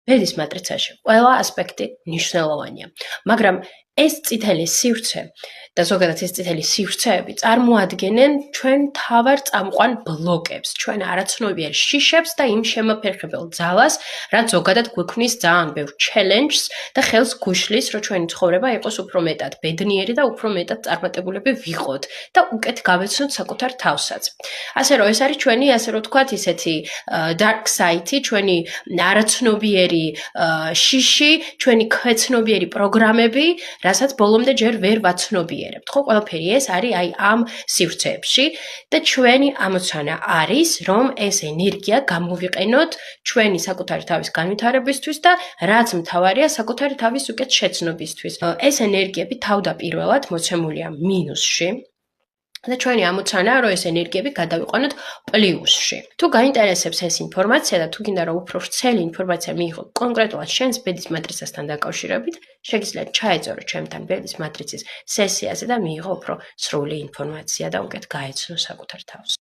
ბედის მატრიცაში ყველა ასპექტი მნიშვნელოვანია, მაგრამ ეს წითელი სივრცე და ზოგადად ეს წითელი სივრცეები წარმოადგენენ ჩვენ მთავარ წამყვან ბლოკებს, ჩვენ არაცნობიერ შიშებს და იმ შემოფერხებელ ძალას, რაც ზოგადად გვექმნის ძალიან ბევრ ჩელენჯს და ხელს გუშლის, რომ ჩვენი ცხოვრება იყოს უფრო მეტად ბედნიერი და უფრო მეტად წარმატებულები ვიყოთ და უკეთ გავეცნოთ საკუთარ თავსაც. ასე რომ ეს არის ჩვენი, ასე რომ ვთქვათ, ისეთი dark side-ი, ჩვენი არაცნობიერი შიში, ჩვენი ქვეცნობიერი პროგრამები, რასაც ბოლომდე ჯერ ვერ ვაცნობიერებთ. ხო, ყველაფერი ეს არის აი ამ სივრცეებში და ჩვენი ამოცანა არის, რომ ეს ენერგია გამოვიყენოთ ჩვენი საკუთარი თავის განვითარებისთვის და რაც მთავარია, საკუთარი თავის უკეთ შეცნობისთვის. ეს ენერგიები თავდაპირველად მოცემულია მინუსში. და ჩვენი ამოცანაა, რომ ეს ენერგიები გადავიყვანოთ პლუსში. თუ გაინტერესებს ეს ინფორმაცია და თუ გინდა რომ უფრო ვრცელი ინფორმაცია მიიღოთ კონკრეტულად შენს ბედის მატრიცასთან დაკავშირებით, შეგიძლიათ ჩაეწორო ჩემთან ბედის მატრიცის სესიაზე და მიიღო უფრო სრული ინფორმაცია და უკეთ გაეცნო საკუთარ თავს.